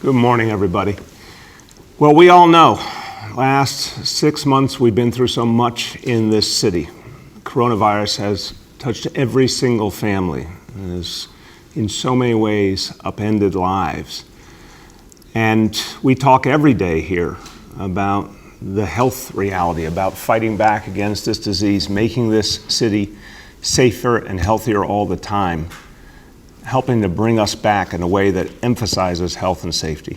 Good morning, everybody. Well, we all know, last 6 months we've been through so much in this city. Coronavirus has touched every single family and has in so many ways upended lives. And we talk every day here about the health reality, about fighting back against this disease, making this city safer and healthier all the time, helping to bring us back in a way that emphasizes health and safety.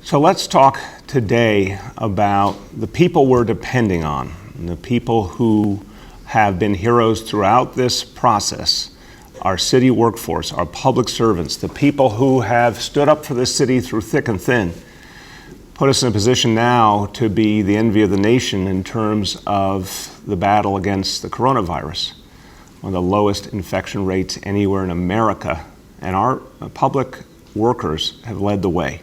So let's talk today about the people we're depending on, and the people who have been heroes throughout this process, our city workforce, our public servants, the people who have stood up for this city through thick and thin, put us in a position now to be the envy of the nation in terms of the battle against the coronavirus. One of the lowest infection rates anywhere in America, and our public workers have led the way.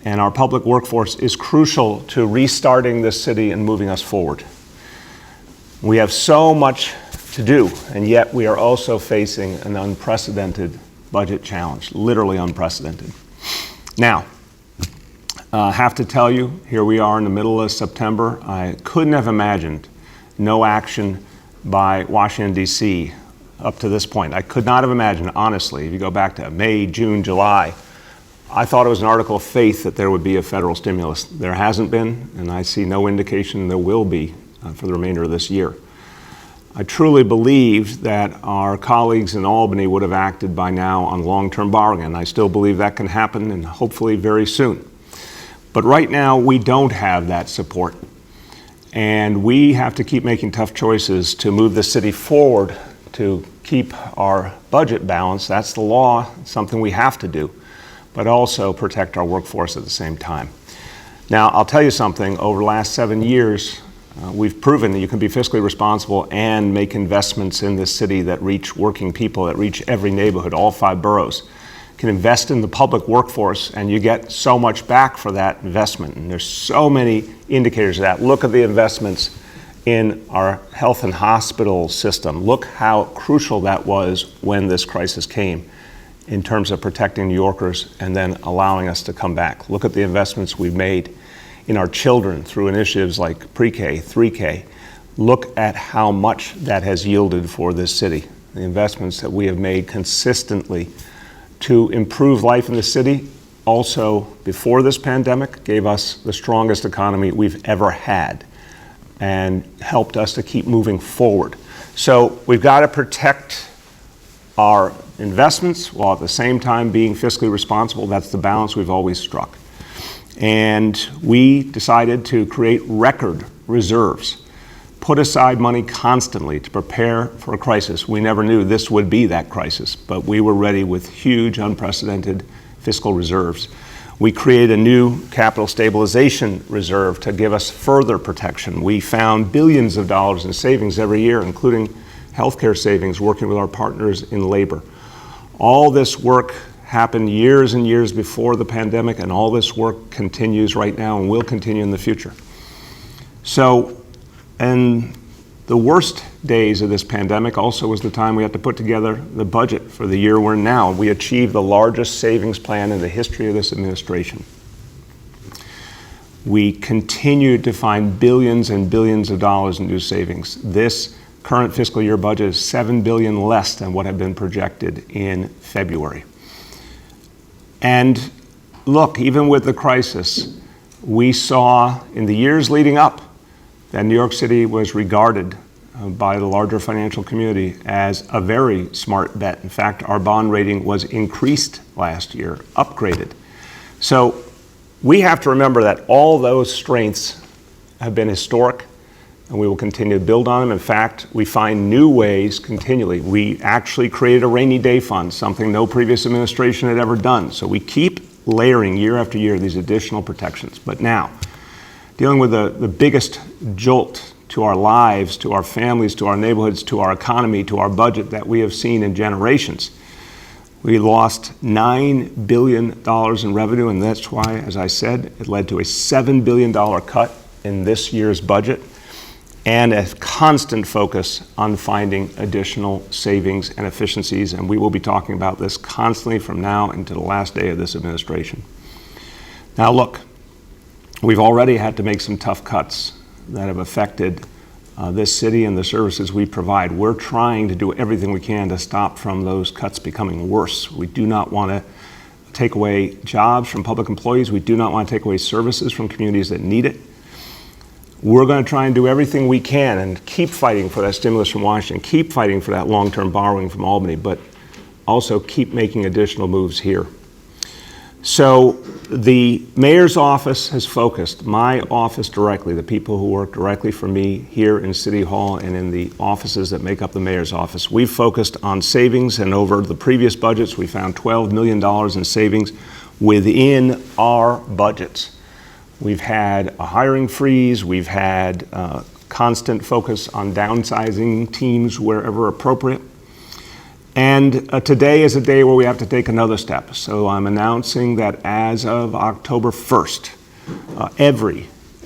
And our public workforce is crucial to restarting this city and moving us forward. We have so much to do, and yet we are also facing an unprecedented budget challenge, literally unprecedented. Now, I have to tell you, here we are in the middle of September. I couldn't have imagined no action by Washington, D.C. up to this point. I could not have imagined, honestly, if you go back to May, June, July, I thought it was an article of faith that there would be a federal stimulus. There hasn't been, and I see no indication there will be for the remainder of this year. I truly believed that our colleagues in Albany would have acted by now on long-term borrowing, and I still believe that can happen, and hopefully very soon. But right now, we don't have that support. And we have to keep making tough choices to move the city forward, to keep our budget balanced. That's the law, it's something we have to do, but also protect our workforce at the same time. Now, I'll tell you something, over the last 7 years, we've proven that you can be fiscally responsible and make investments in this city that reach working people, that reach every neighborhood, all 5 boroughs. Can invest in the public workforce, and you get so much back for that investment. And there's so many indicators of that. Look at the investments in our health and hospital system. Look how crucial that was when this crisis came in terms of protecting New Yorkers and then allowing us to come back. Look at the investments we've made in our children through initiatives like pre-K, 3K. Look at how much that has yielded for this city. The investments that we have made consistently to improve life in the city, also before this pandemic, gave us the strongest economy we've ever had and helped us to keep moving forward. So we've got to protect our investments while at the same time being fiscally responsible. That's the balance we've always struck. And we decided to create record reserves, put aside money constantly to prepare for a crisis. We never knew this would be that crisis, but we were ready with huge, unprecedented fiscal reserves. We created a new capital stabilization reserve to give us further protection. We found billions of dollars in savings every year, including healthcare savings, working with our partners in labor. All this work happened years and years before the pandemic, and all this work continues right now and will continue in the future. So, and the worst days of this pandemic also was the time we had to put together the budget for the year we're in now. We achieved the largest savings plan in the history of this administration. We continued to find billions and billions of dollars in new savings. This current fiscal year budget is $7 billion less than what had been projected in February. And look, even with the crisis, we saw in the years leading up that New York City was regarded by the larger financial community as a very smart bet. In fact, our bond rating was increased last year, upgraded. So we have to remember that all those strengths have been historic, and we will continue to build on them. In fact, we find new ways continually. We actually created a rainy day fund, something no previous administration had ever done. So we keep layering year after year these additional protections. But now, dealing with the biggest jolt to our lives, to our families, to our neighborhoods, to our economy, to our budget that we have seen in generations. We lost $9 billion in revenue, and that's why, as I said, it led to a $7 billion cut in this year's budget. and a constant focus on finding additional savings and efficiencies. And we will be talking about this constantly from now into the last day of this administration. Now look, we've already had to make some tough cuts that have affected this city and the services we provide. We're trying to do everything we can to stop from those cuts becoming worse. We do not want to take away jobs from public employees. We do not want to take away services from communities that need it. We're going to try and do everything we can and keep fighting for that stimulus from Washington, keep fighting for that long-term borrowing from Albany, but also keep making additional moves here. So the mayor's office has focused, my office directly, the people who work directly for me here in City Hall and in the offices that make up the mayor's office. We've focused on savings, and over the previous budgets, we found $12 million in savings within our budgets. We've had a hiring freeze, we've had constant focus on downsizing teams wherever appropriate. And today is a day where we have to take another step. So I'm announcing that as of October 1st,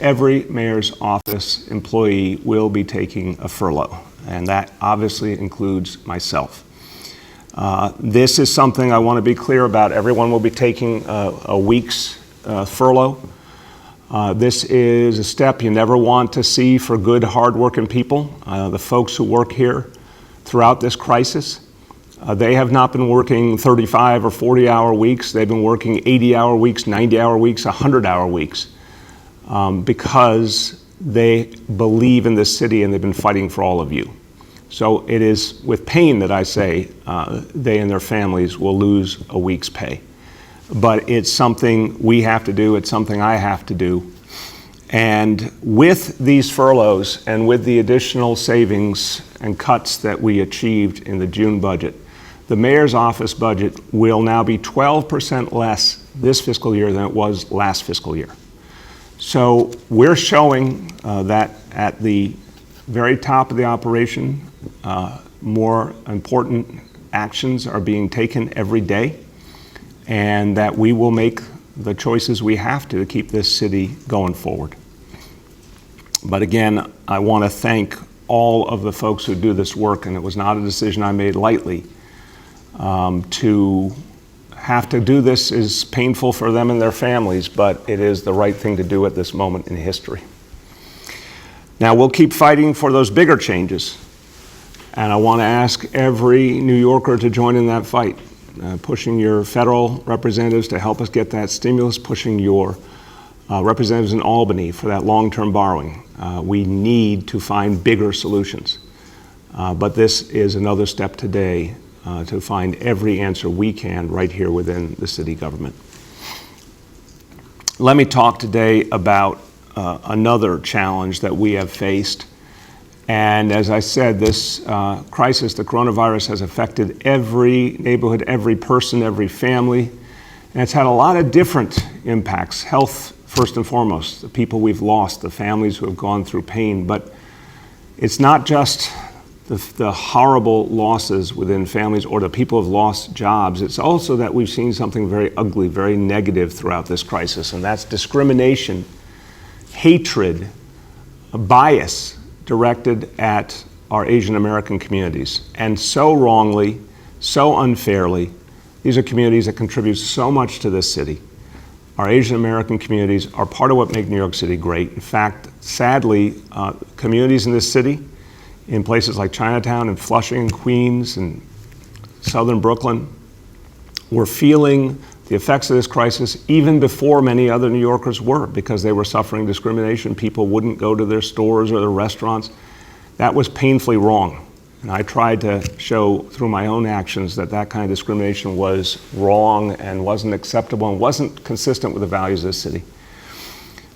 every mayor's office employee will be taking a furlough. And that obviously includes myself. This is something I want to be clear about. Everyone will be taking a week's furlough. This is a step you never want to see for good, hard-working people. The folks who work here throughout this crisis, they have not been working 35 or 40-hour weeks. They've been working 80-hour weeks, 90-hour weeks, 100-hour weeks because they believe in this city and they've been fighting for all of you. So it is with pain that I say they and their families will lose a week's pay. But it's something we have to do. It's something I have to do. And with these furloughs and with the additional savings and cuts that we achieved in the June budget, the mayor's office budget will now be 12% less this fiscal year than it was last fiscal year. So we're showing that at the very top of the operation, more important actions are being taken every day, and that we will make the choices we have to keep this city going forward. But again, I want to thank all of the folks who do this work, and it was not a decision I made lightly. To have to do this is painful for them and their families, but it is the right thing to do at this moment in history. Now, we'll keep fighting for those bigger changes, and I want to ask every New Yorker to join in that fight, pushing your federal representatives to help us get that stimulus, pushing your representatives in Albany for that long-term borrowing. We need to find bigger solutions, but this is another step today to find every answer we can right here within the city government. Let me talk today about another challenge that we have faced. And as I said, this crisis, the coronavirus, has affected every neighborhood, every person, every family. And it's had a lot of different impacts. Health, first and foremost, the people we've lost, the families who have gone through pain. But it's not just the horrible losses within families or the people who have lost jobs. It's also that we've seen something very ugly, very negative throughout this crisis, and that's discrimination, hatred, bias directed at our Asian American communities. And so wrongly, so unfairly, these are communities that contribute so much to this city. Our Asian American communities are part of what make New York City great. In fact, sadly, communities in this city, in places like Chinatown and Flushing and Queens and southern Brooklyn, were feeling the effects of this crisis even before many other New Yorkers were, because they were suffering discrimination. People wouldn't go to their stores or their restaurants. That was painfully wrong. And I tried to show through my own actions that that kind of discrimination was wrong and wasn't acceptable and wasn't consistent with the values of the city.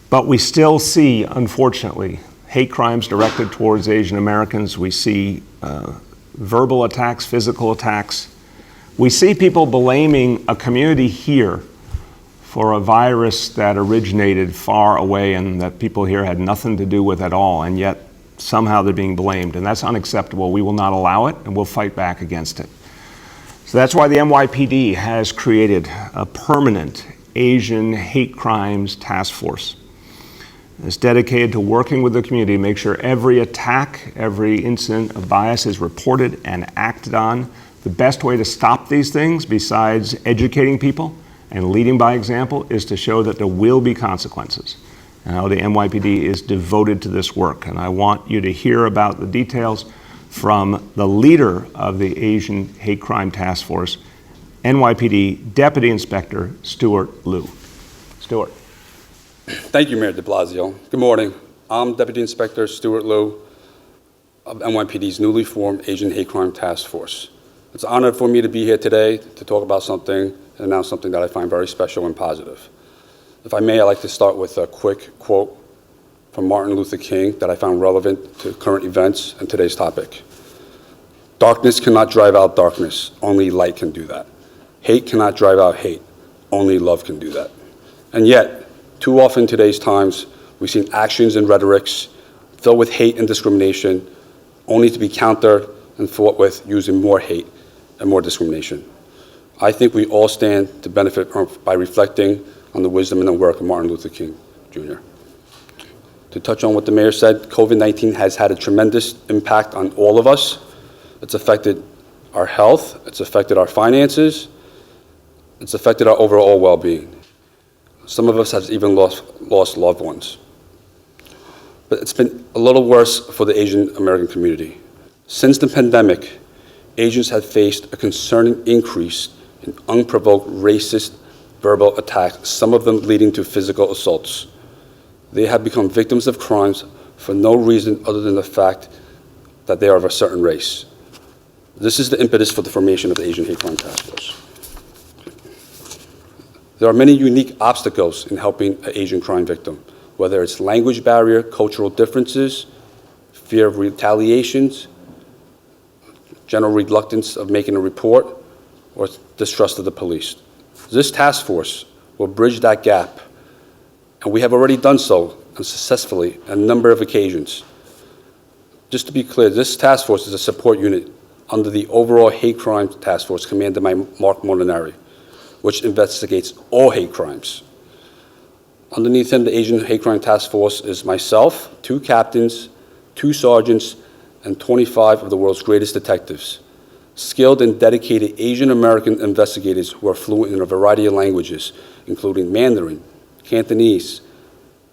But we still see, unfortunately, hate crimes directed towards Asian Americans. We see verbal attacks, physical attacks. We see people blaming a community here for a virus that originated far away and that people here had nothing to do with at all, and yet somehow they're being blamed, and that's unacceptable. We will not allow it, and we'll fight back against it. So that's why the NYPD has created a permanent Asian hate crimes task force. is dedicated to working with the community to make sure every attack, every incident of bias is reported and acted on. The best way to stop these things, besides educating people and leading by example, is to show that there will be consequences. And how the NYPD is devoted to this work. And I want you to hear about the details from the leader of the Asian Hate Crime Task Force, NYPD Deputy Inspector Stuart Liu. Stuart. Thank you, Mayor de Blasio. Good morning. I'm Deputy Inspector Stuart Liu of NYPD's newly formed Asian Hate Crime Task Force. It's an honor for me to be here today to talk about something and announce something that I find very special and positive. If I may, I'd like to start with a quick quote from Martin Luther King that I found relevant to current events and today's topic. Darkness cannot drive out darkness, only light can do that. Hate cannot drive out hate, only love can do that. And yet, too often in today's times, we've seen actions and rhetorics filled with hate and discrimination, only to be countered and fought with using more hate and more discrimination. I think we all stand to benefit by reflecting on the wisdom and the work of Martin Luther King, Jr. To touch on what the mayor said, COVID-19 has had a tremendous impact on all of us. It's affected our health, it's affected our finances, it's affected our overall well-being. Some of us have even lost loved ones. But it's been a little worse for the Asian American community. Since the pandemic, Asians have faced a concerning increase in unprovoked racist verbal attacks, some of them leading to physical assaults. They have become victims of crimes for no reason other than the fact that they are of a certain race. This is the impetus for the formation of the Asian Hate Crime Task Force. There are many unique obstacles in helping an Asian crime victim, whether it's language barrier, cultural differences, fear of retaliations, general reluctance of making a report, or distrust of the police. This task force will bridge that gap, and we have already done so and successfully on a number of occasions. Just to be clear, this task force is a support unit under the overall Hate Crime Task Force commanded by Mark Molinari, which investigates all hate crimes. Underneath him, the Asian Hate Crime Task Force is myself, 2 captains, 2 sergeants, and 25 of the world's greatest detectives. Skilled and dedicated Asian American investigators who are fluent in a variety of languages, including Mandarin, Cantonese,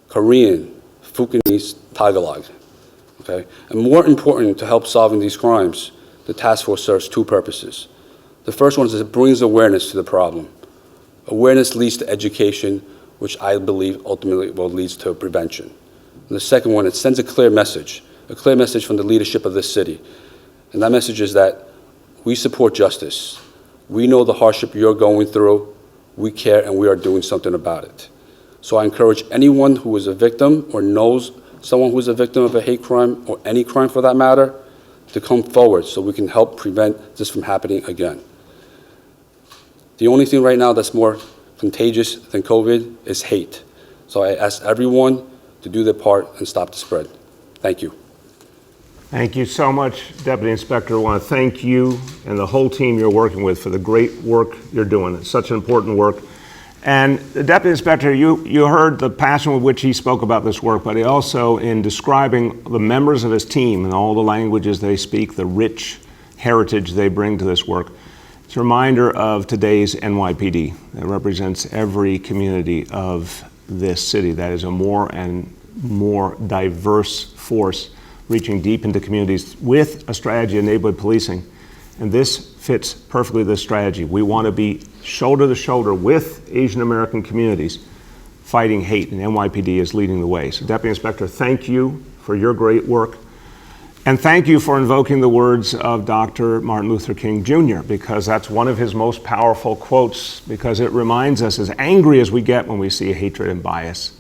Korean, Fukienese, Tagalog. Okay? And more important to help solving these crimes, the task force serves 2 purposes. The first one is it brings awareness to the problem. Awareness leads to education, which I believe ultimately will lead to prevention. And the second one, it sends a clear message from the leadership of this city. And that message is that we support justice. We know the hardship you're going through. We care, and we are doing something about it. So I encourage anyone who is a victim or knows someone who is a victim of a hate crime, or any crime for that matter, to come forward so we can help prevent this from happening again. The only thing right now that's more contagious than COVID is hate. So I ask everyone to do their part and stop the spread. Thank you. Thank you so much, Deputy Inspector. I want to thank you and the whole team you're working with for the great work you're doing. It's such an important work. And the Deputy Inspector, you heard the passion with which he spoke about this work, but he also, in describing the members of his team and all the languages they speak, the rich heritage they bring to this work, it's a reminder of today's NYPD that represents every community of this city. That is a more and more diverse force reaching deep into communities with a strategy of neighborhood policing. And this fits perfectly this strategy. We want to be shoulder to shoulder with Asian American communities fighting hate, and NYPD is leading the way. So Deputy Inspector, thank you for your great work. And thank you for invoking the words of Dr. Martin Luther King Jr., because that's one of his most powerful quotes, because it reminds us, as angry as we get when we see hatred and bias,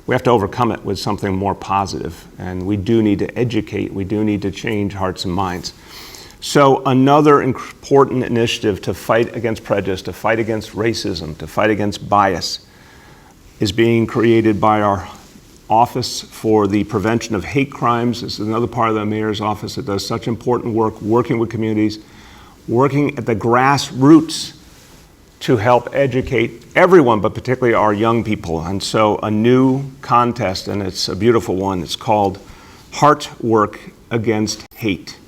we have to overcome it with something more positive. And we do need to educate, we do need to change hearts and minds. So another important initiative to fight against prejudice, to fight against racism, to fight against bias is being created by our Office for the Prevention of Hate Crimes. This is another part of the mayor's office that does such important work, working with communities, working at the grassroots to help educate everyone, but particularly our young people. And so a new contest, and it's a beautiful one, it's called Heart Work Against Hate.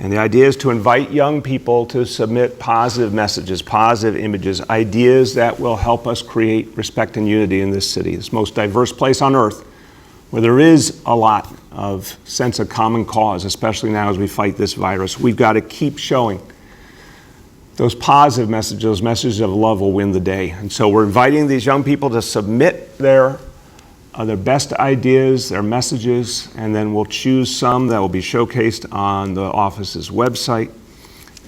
And the idea is to invite young people to submit positive messages, positive images, ideas that will help us create respect and unity in this city, this most diverse place on earth, where there is a lot of sense of common cause, especially now as we fight this virus. We've got to keep showing those positive messages, those messages of love will win the day. And so we're inviting these young people to submit their best ideas, their messages, and then we'll choose some that will be showcased on the office's website,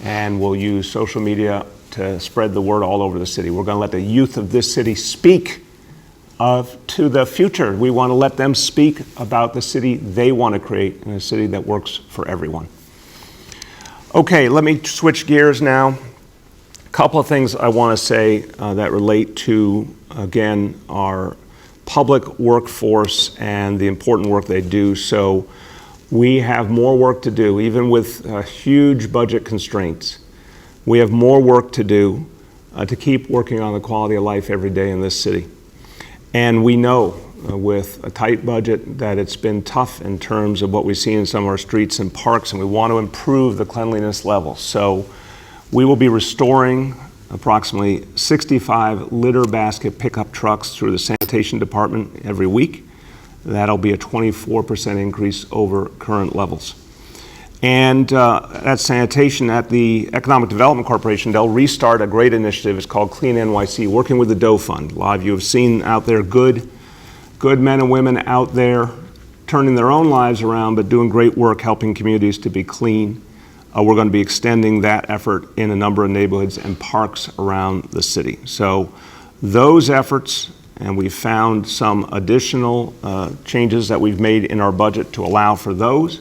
and we'll use social media to spread the word all over the city. We're going to let the youth of this city speak to the future. We want to let them speak about the city they want to create, and a city that works for everyone. Okay, let me switch gears now. A couple of things I want to say that relate to, again, our public workforce and the important work they do. So we have more work to do, even with huge budget constraints. We have more work to do to keep working on the quality of life every day in this city. And we know with a tight budget that it's been tough in terms of what we see in some of our streets and parks, and we want to improve the cleanliness level. So we will be restoring approximately 65 litter basket pickup trucks through the sanitation department every week. That'll be a 24% increase over current levels. And at sanitation, at the Economic Development Corporation, they'll restart a great initiative. It's called Clean NYC, working with the Doe Fund. A lot of you have seen out there good men and women out there turning their own lives around, but doing great work helping communities to be clean. We're going to be extending that effort in a number of neighborhoods and parks around the city. So those efforts, and we've found some additional changes that we've made in our budget to allow for those.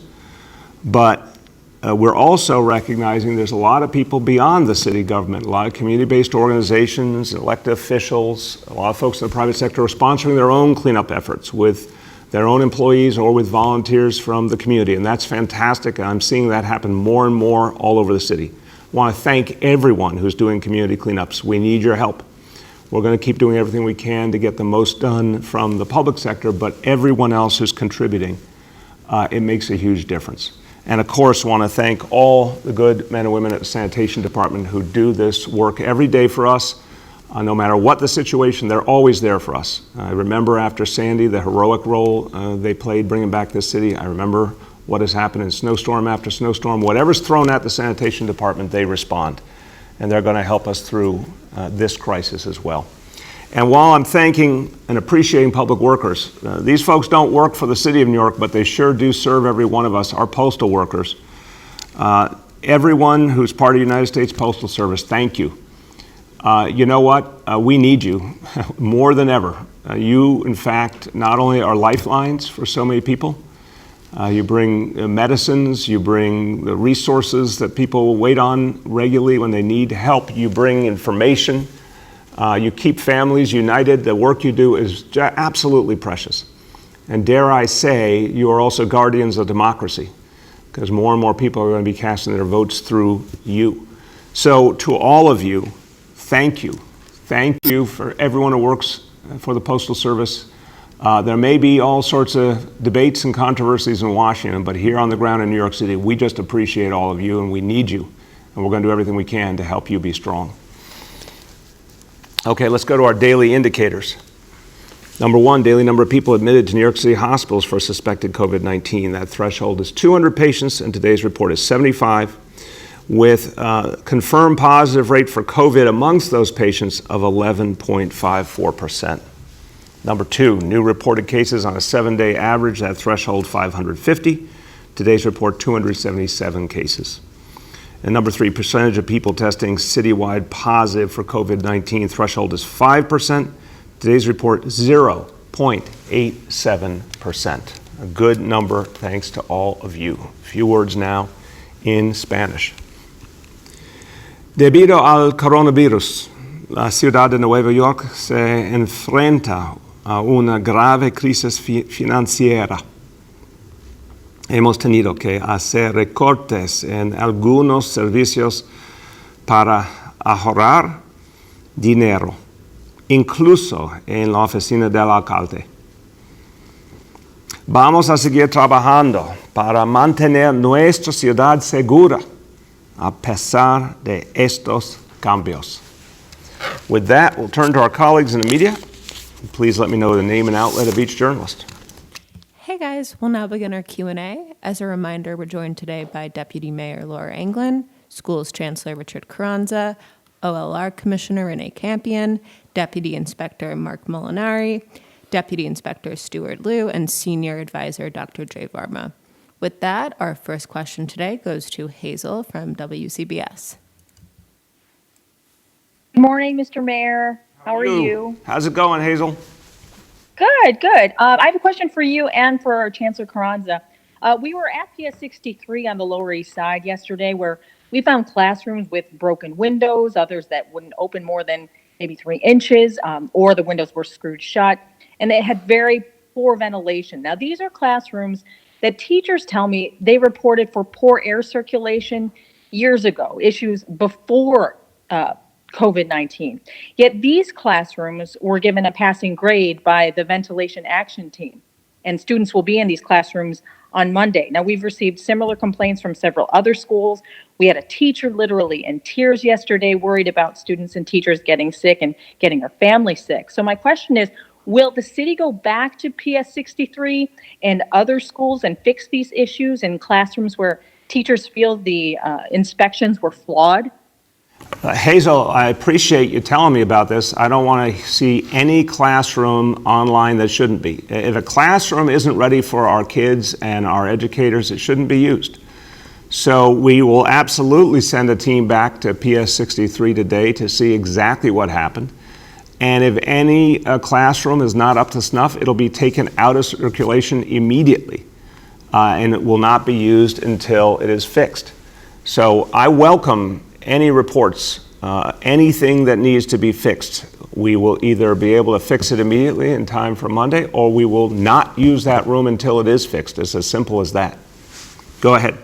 But we're also recognizing there's a lot of people beyond the city government, a lot of community-based organizations, elected officials, a lot of folks in the private sector are sponsoring their own cleanup efforts with their own employees or with volunteers from the community, and that's fantastic. I'm seeing that happen more and more all over the city. I want to thank everyone who's doing community cleanups. We need your help. We're going to keep doing everything we can to get the most done from the public sector, but everyone else who's contributing, it makes a huge difference. And of course, I want to thank all the good men and women at the sanitation department who do this work every day for us. No matter what the situation, they're always there for us. I remember after Sandy, the heroic role they played bringing back the city. I remember what has happened in snowstorm after snowstorm. Whatever's thrown at the sanitation department, they respond. And they're going to help us through this crisis as well. And while I'm thanking and appreciating public workers, these folks don't work for the city of New York, but they sure do serve every one of us, our postal workers. Everyone who's part of the United States Postal Service, thank you. You know what? We need you more than ever. You, in fact, not only are lifelines for so many people, you bring medicines, you bring the resources that people wait on regularly when they need help, you bring information, you keep families united. The work you do is absolutely precious. And dare I say, you are also guardians of democracy, because more and more people are going to be casting their votes through you. So to all of you, thank you. Thank you for everyone who works for the Postal Service. There may be all sorts of debates and controversies in Washington, but here on the ground in New York City, we just appreciate all of you and we need you. And we're going to do everything we can to help you be strong. Okay, let's go to our daily indicators. Number one, daily number of people admitted to New York City hospitals for suspected COVID-19. That threshold is 200 patients, and today's report is 75. With confirmed positive rate for COVID amongst those patients of 11.54%. Number two, new reported cases on a 7-day average, that threshold 550. Today's report, 277 cases. And number three, percentage of people testing citywide positive for COVID-19 threshold is 5%. Today's report, 0.87%. A good number, thanks to all of you. A few words now in Spanish. Debido al coronavirus, la ciudad de Nueva York se enfrenta a una grave crisis financiera. Hemos tenido que hacer recortes en algunos servicios para ahorrar dinero, incluso en la oficina del alcalde. Vamos a seguir trabajando para mantener nuestra ciudad segura a pesar de estos cambios. With that, we'll turn to our colleagues in the media. Please let me know the name and outlet of each journalist. Hey guys, we'll now begin our Q&A. As a reminder, we're joined today by Deputy Mayor Laura Anglin, Schools Chancellor Richard Carranza, OLR Commissioner Renee Campion, Deputy Inspector Mark Molinari, Deputy Inspector Stuart Liu, and Senior Advisor Dr. Jay Varma. With that, our first question today goes to Hazel from WCBS. Good morning, Mr. Mayor. How are you? How's it going, Hazel? Good, good. I have a question for you and for Chancellor Carranza. We were at PS 63 on the Lower East Side yesterday where we found classrooms with broken windows, others that wouldn't open more than maybe 3 inches, or the windows were screwed shut, and they had very poor ventilation. Now, these are classrooms that teachers tell me they reported for poor air circulation years ago, issues before COVID-19. Yet these classrooms were given a passing grade by the Ventilation Action Team, and students will be in these classrooms on Monday. Now, we've received similar complaints from several other schools. We had a teacher literally in tears yesterday, worried about students and teachers getting sick and getting her family sick. So my question is, will the city go back to PS 63 and other schools and fix these issues in classrooms where teachers feel the inspections were flawed? Hazel, I appreciate you telling me about this. I don't want to see any classroom online that shouldn't be. If a classroom isn't ready for our kids and our educators, it shouldn't be used. So we will absolutely send a team back to PS 63 today to see exactly what happened. And if any classroom is not up to snuff, it'll be taken out of circulation immediately. And it will not be used until it is fixed. So I welcome any reports, anything that needs to be fixed. We will either be able to fix it immediately in time for Monday, or we will not use that room until it is fixed. It's as simple as that. Go ahead.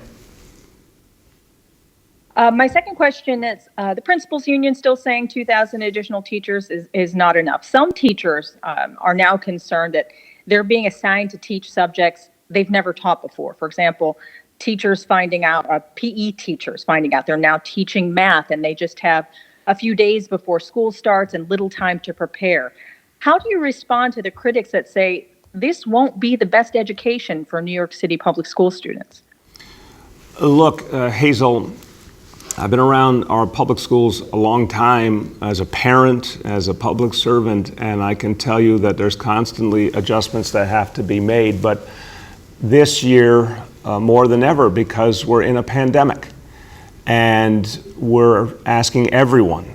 My second question is, the principals union still saying 2,000 additional teachers is not enough. Some teachers are now concerned that they're being assigned to teach subjects they've never taught before. For example, teachers finding out, PE teachers finding out they're now teaching math and they just have a few days before school starts and little time to prepare. How do you respond to the critics that say this won't be the best education for New York City public school students? Look, Hazel, I've been around our public schools a long time as a parent, as a public servant, and I can tell you that there's constantly adjustments that have to be made. But this year, more than ever, because we're in a pandemic, and we're asking everyone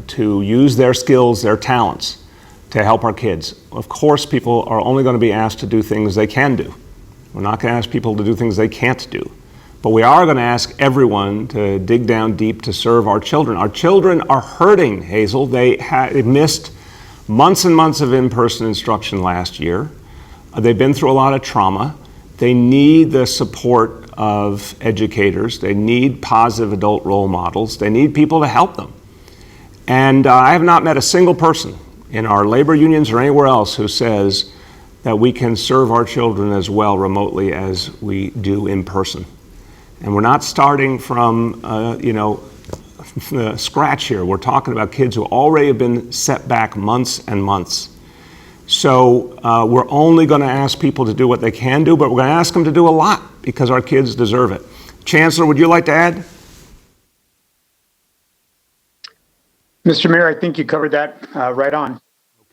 to use their skills, their talents, to help our kids. Of course, people are only going to be asked to do things they can do. We're not going to ask people to do things they can't do. But we are going to ask everyone to dig down deep to serve our children. Our children are hurting, Hazel. They missed months and months of in-person instruction last year. They've been through a lot of trauma. They need the support of educators. They need positive adult role models. They need people to help them. And I have not met a single person in our labor unions or anywhere else who says that we can serve our children as well remotely as we do in person. And we're not starting from, scratch here. We're talking about kids who already have been set back months and months. So we're only going to ask people to do what they can do, but we're going to ask them to do a lot because our kids deserve it. Chancellor, would you like to add? Mr. Mayor, I think you covered that right on.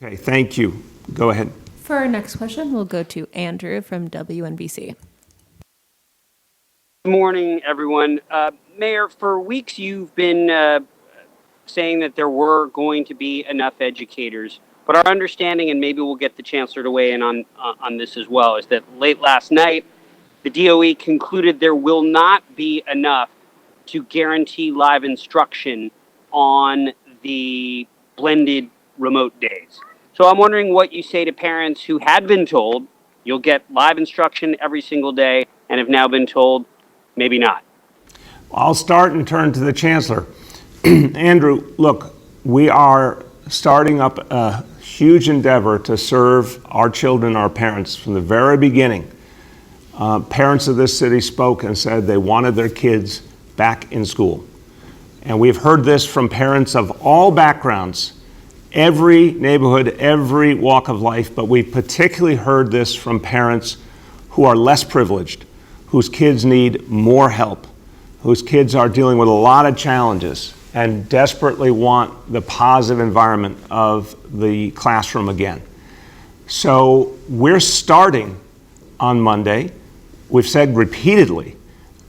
Okay, thank you. Go ahead. For our next question, we'll go to Andrew from WNBC. Good morning, everyone. Mayor, for weeks you've been saying that there were going to be enough educators, but our understanding, and maybe we'll get the Chancellor to weigh in on this as well, is that late last night, the DOE concluded there will not be enough to guarantee live instruction on the blended remote days. So I'm wondering what you say to parents who had been told you'll get live instruction every single day and have now been told maybe not. I'll start and turn to the Chancellor. Andrew, look, we are starting up a huge endeavor to serve our children, our parents. From the very beginning, parents of this city spoke and said they wanted their kids back in school. And we've heard this from parents of all backgrounds, every neighborhood, every walk of life, but we've particularly heard this from parents who are less privileged, whose kids need more help, whose kids are dealing with a lot of challenges and desperately want the positive environment of the classroom again. So we're starting on Monday. We've said repeatedly,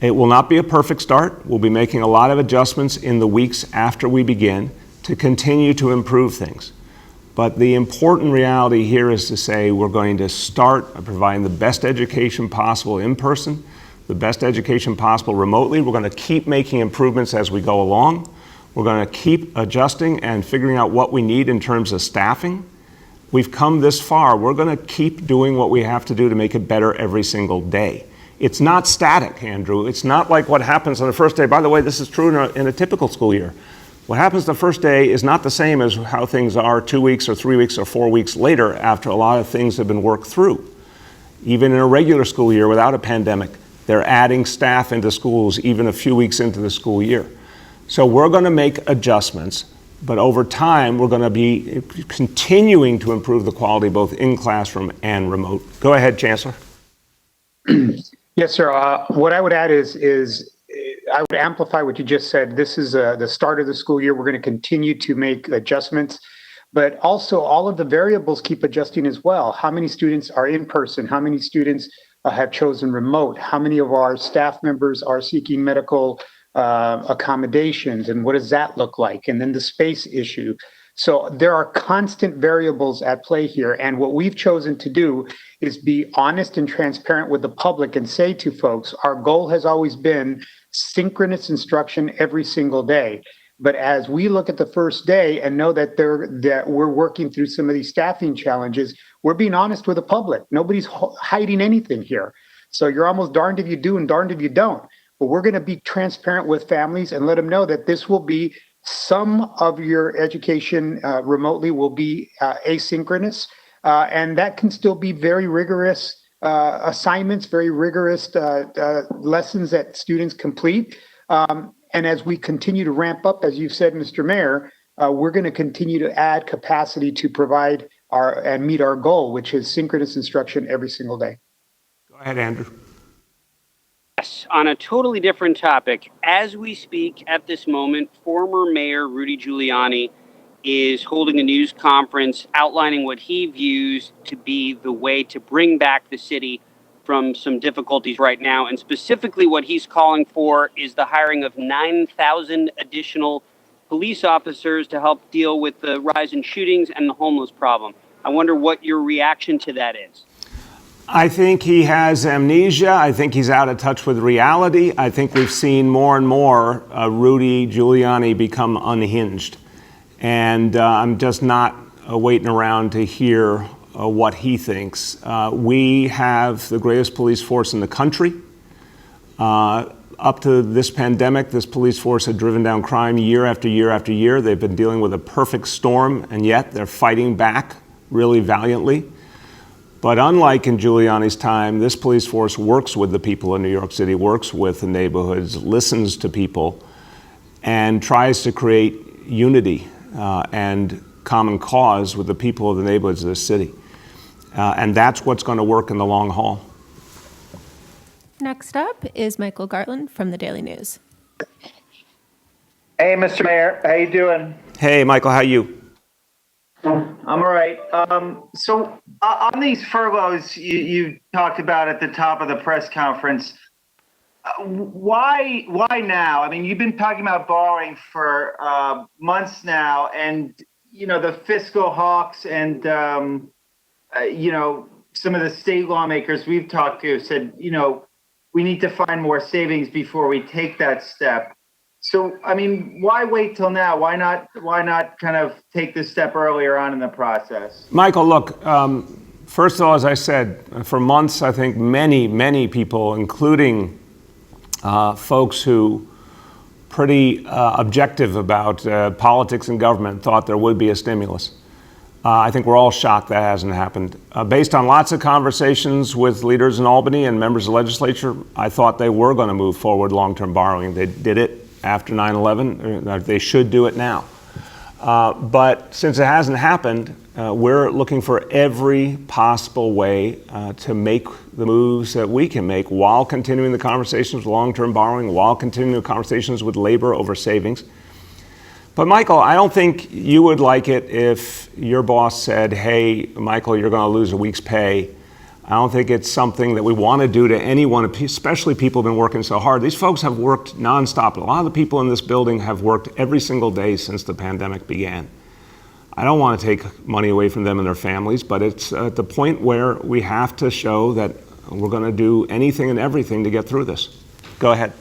it will not be a perfect start. We'll be making a lot of adjustments in the weeks after we begin to continue to improve things. But the important reality here is to say we're going to start providing the best education possible in person, the best education possible remotely. We're going to keep making improvements as we go along. We're going to keep adjusting and figuring out what we need in terms of staffing. We've come this far. We're going to keep doing what we have to do to make it better every single day. It's not static, Andrew. It's not like what happens on the first day. By the way, this is true in a typical school year. What happens the first day is not the same as how things are 2 weeks or 3 weeks or 4 weeks later after a lot of things have been worked through. Even in a regular school year without a pandemic, they're adding staff into schools even a few weeks into the school year. So we're going to make adjustments, but over time we're going to be continuing to improve the quality both in classroom and remote. Go ahead, Chancellor. Yes, sir. What I would add is I would amplify what you just said. This is the start of the school year. We're going to continue to make adjustments, but also all of the variables keep adjusting as well. How many students are in person? How many students have chosen remote? How many of our staff members are seeking medical accommodations? And what does that look like? And then the space issue. So there are constant variables at play here. And what we've chosen to do is be honest and transparent with the public and say to folks, our goal has always been synchronous instruction every single day. But as we look at the first day and know that we're working through some of these staffing challenges, we're being honest with the public. Nobody's hiding anything here. So you're almost darned if you do and darned if you don't. But we're going to be transparent with families and let them know that this will be some of your education remotely will be asynchronous, and that can still be very rigorous assignments, very rigorous lessons that students complete. And as we continue to ramp up, as you've said, Mr. Mayor, we're going to continue to add capacity to provide and meet our goal, which is synchronous instruction every single day. Go ahead, Andrew. Yes, on a totally different topic. As we speak at this moment, former Mayor Rudy Giuliani is holding a news conference outlining what he views to be the way to bring back the city from some difficulties right now. And specifically what he's calling for is the hiring of 9,000 additional police officers to help deal with the rise in shootings and the homeless problem. I wonder what your reaction to that is. I think he has amnesia. I think he's out of touch with reality. I think we've seen more and more Rudy Giuliani become unhinged. And I'm just not waiting around to hear what he thinks. We have the greatest police force in the country. Up to this pandemic, this police force had driven down crime year after year after year. They've been dealing with a perfect storm, and yet they're fighting back really valiantly. But unlike in Giuliani's time, this police force works with the people in New York City, works with the neighborhoods, listens to people, and tries to create unity and common cause with the people of the neighborhoods of this city. And that's what's going to work in the long haul. Next up is Michael Gartland from the Daily News. Hey, Mr. Mayor, how you doing? Hey, Michael, how you? I'm all right. So on these furloughs you talked about at the top of the press conference, why now? I mean, you've been talking about borrowing for months now, and the fiscal hawks and some of the state lawmakers we've talked to said we need to find more savings before we take that step. So, I mean, why wait till now? Why not kind of take this step earlier on in the process? Michael, look, first of all, as I said, for months, I think many people, including folks who pretty objective about politics and government, thought there would be a stimulus. I think we're all shocked that hasn't happened. Based on lots of conversations with leaders in Albany and members of the legislature, I thought they were going to move forward long-term borrowing. They did it after 9/11. They should do it now. But since it hasn't happened, we're looking for every possible way to make the moves that we can make while continuing the conversations with long-term borrowing, while continuing the conversations with labor over savings. But Michael, I don't think you would like it if your boss said, hey, Michael, you're going to lose a week's pay. I don't think it's something that we want to do to anyone, especially people who've been working so hard. These folks have worked nonstop. A lot of the people in this building have worked every single day since the pandemic began. I don't want to take money away from them and their families, but it's at the point where we have to show that we're going to do anything and everything to get through this. Go ahead.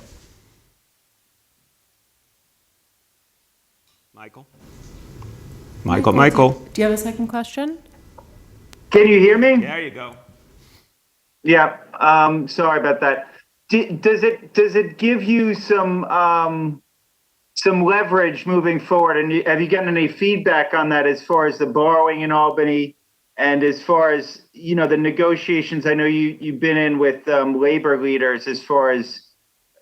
Michael. Do you have a second question? Can you hear me? There you go. Yeah. Sorry about that. Does it give you some leverage moving forward? And have you gotten any feedback on that as far as the borrowing in Albany and as far as, you know, the negotiations? I know you've been in with labor leaders as far as,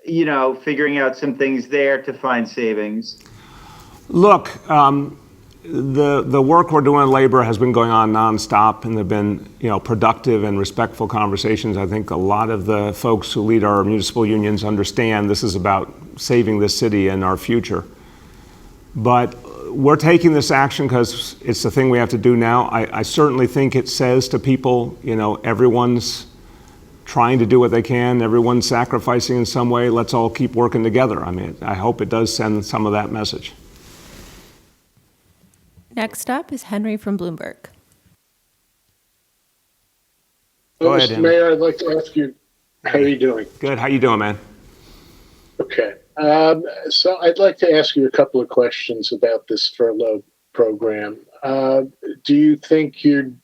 you know, figuring out some things there to find savings. Look, the work we're doing in labor has been going on nonstop, and there've been, you know, productive and respectful conversations. I think a lot of the folks who lead our municipal unions understand this is about saving this city and our future. But we're taking this action because it's the thing we have to do now. I certainly think it says to people, you know, everyone's trying to do what they can, everyone's sacrificing in some way. Let's all keep working together. I mean, I hope it does send some of that message. Next up is Henry from Bloomberg. Go ahead, Mr. Henry. Mayor, I'd like to ask you, how are you doing? Good. How you doing, man? Okay. So I'd like to ask you a couple of questions about this furlough program. Do you think you'd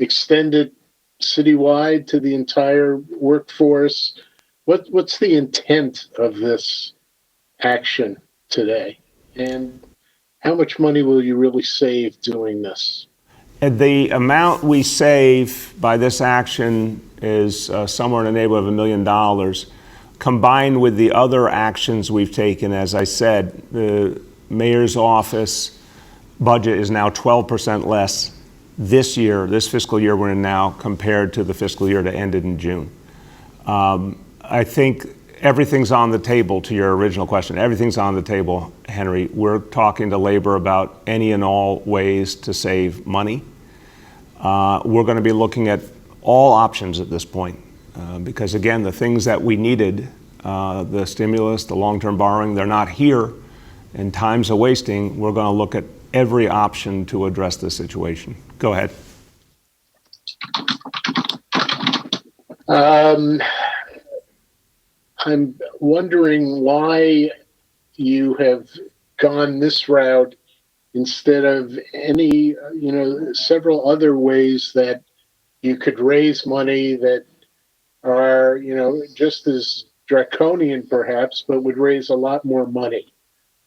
extend it citywide to the entire workforce? What's the intent of this action today? And how much money will you really save doing this? And the amount we save by this action is somewhere in the neighborhood of $1 million. Combined with the other actions we've taken, as I said, the mayor's office budget is now 12% less this year, this fiscal year we're in now, compared to the fiscal year that ended in June. I think everything's on the table, to your original question. Everything's on the table, Henry. We're talking to labor about any and all ways to save money. We're going to be looking at all options at this point because, again, the things that we needed, the stimulus, the long-term borrowing, they're not here, and time's a wasting. We're going to look at every option to address this situation. Go ahead. I'm wondering why you have gone this route instead of any, several other ways that you could raise money that are, just as draconian perhaps, but would raise a lot more money.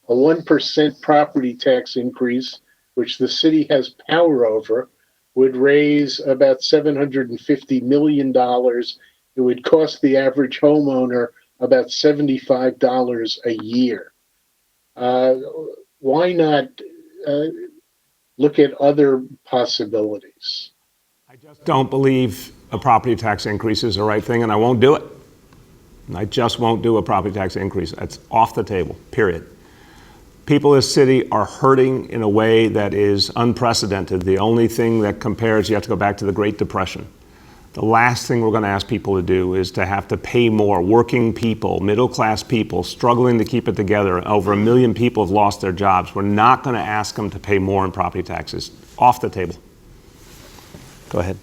A 1% property tax increase, which the city has power over, would raise about $750 million. It would cost the average homeowner about $75 a year. Why not look at other possibilities? I just don't believe a property tax increase is the right thing, and I won't do it. I just won't do a property tax increase. That's off the table, period. People in this city are hurting in a way that is unprecedented. The only thing that compares, you have to go back to the Great Depression. The last thing we're going to ask people to do is to have to pay more. Working people, middle-class people, struggling to keep it together. Over 1 million people have lost their jobs. We're not going to ask them to pay more in property taxes. Off the table. Go ahead.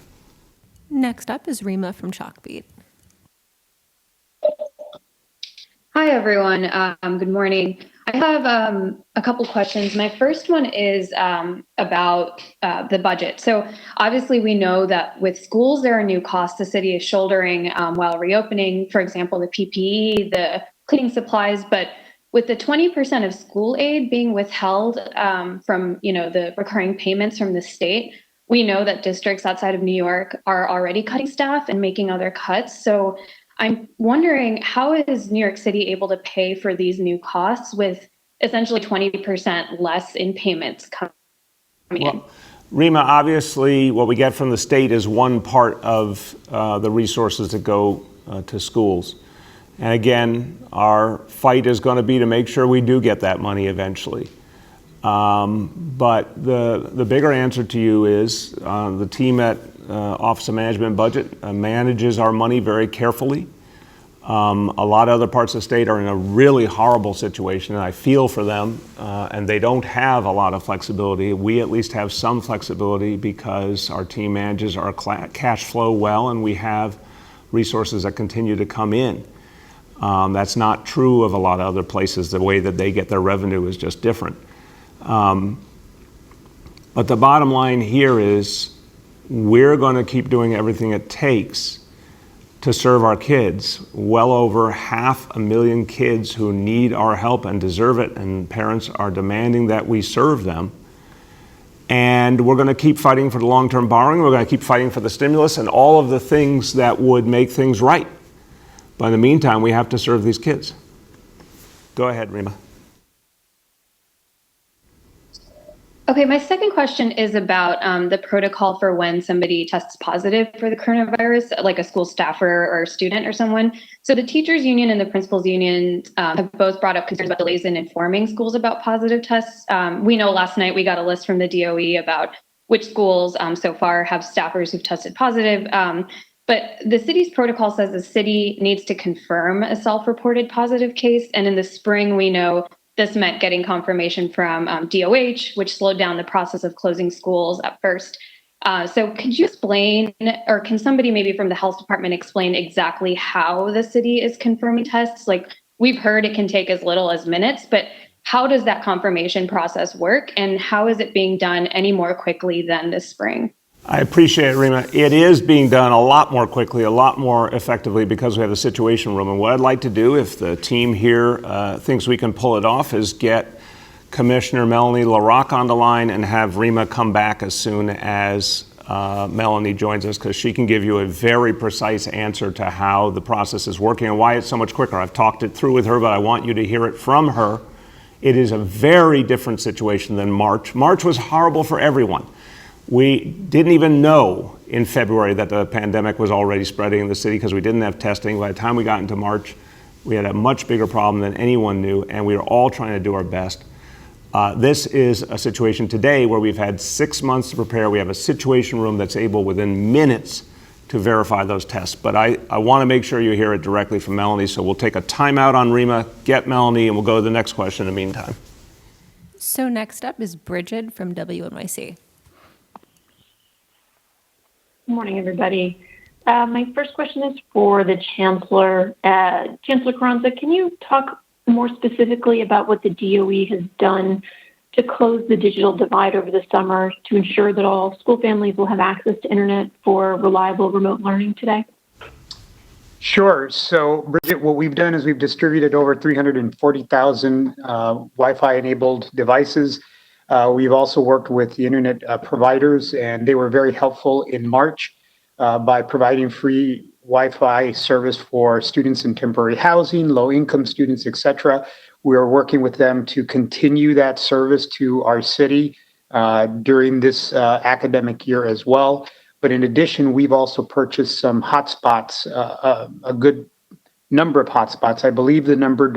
Next up is Rima from Chalkbeat. Hi, everyone. Good morning. I have a couple questions. My first one is about the budget. So obviously we know that with schools, there are new costs the city is shouldering while reopening, for example, the PPE, the cleaning supplies. But with the 20% of school aid being withheld from, the recurring payments from the state, we know that districts outside of New York are already cutting staff and making other cuts. So I'm wondering, how is New York City able to pay for these new costs with essentially 20% less in payments coming in? Well, Rima, obviously, what we get from the state is one part of the resources that go to schools. And again, our fight is going to be to make sure we do get that money eventually. But the bigger answer to you is the team at Office of Management and Budget manages our money very carefully. A lot of other parts of the state are in a really horrible situation, and I feel for them, and they don't have a lot of flexibility. We at least have some flexibility because our team manages our cash flow well, and we have resources that continue to come in. That's not true of a lot of other places. The way that they get their revenue is just different. But the bottom line here is we're going to keep doing everything it takes to serve our kids. Well over 500,000 kids who need our help and deserve it, and parents are demanding that we serve them. And we're going to keep fighting for the long-term borrowing. We're going to keep fighting for the stimulus and all of the things that would make things right. But in the meantime, we have to serve these kids. Go ahead, Rima. Okay, my second question is about the protocol for when somebody tests positive for the coronavirus, like a school staffer or a student or someone. So the teachers union and the principals union have both brought up concerns about delays in informing schools about positive tests. We know last night we got a list from the DOE about which schools so far have staffers who've tested positive. But the city's protocol says the city needs to confirm a self-reported positive case. And in the spring, we know this meant getting confirmation from DOH, which slowed down the process of closing schools at first. So could you explain, or can somebody maybe from the health department explain exactly how the city is confirming tests? Like, we've heard it can take as little as minutes, but how does that confirmation process work? And how is it being done any more quickly than this spring? I appreciate it, Rima. It is being done a lot more quickly, a lot more effectively because we have a situation room. And what I'd like to do, if the team here thinks we can pull it off, is get Commissioner Melanie LaRocque on the line and have Rima come back as soon as Melanie joins us, because she can give you a very precise answer to how the process is working and why it's so much quicker. I've talked it through with her, but I want you to hear it from her. It is a very different situation than March. March was horrible for everyone. We didn't even know in February that the pandemic was already spreading in the city because we didn't have testing. By the time we got into March, we had a much bigger problem than anyone knew, and we were all trying to do our best. This is a situation today where we've had 6 months to prepare. We have a situation room that's able within minutes to verify those tests. But I want to make sure you hear it directly from Melanie, so we'll take a timeout on Rima, get Melanie, and we'll go to the next question in the meantime. So next up is Bridget from WNYC. Good morning, everybody. My first question is for the Chancellor. Chancellor Carranza, can you talk more specifically about what the DOE has done to close the digital divide over the summer to ensure that all school families will have access to internet for reliable remote learning today? Sure. So, Bridget, what we've done is we've distributed over 340,000 Wi-Fi enabled devices. We've also worked with the internet providers, and they were very helpful in March by providing free Wi-Fi service for students in temporary housing, low-income students, etc. We are working with them to continue that service to our city during this academic year as well. But in addition, we've also purchased some hotspots, a good number of hotspots. I believe the number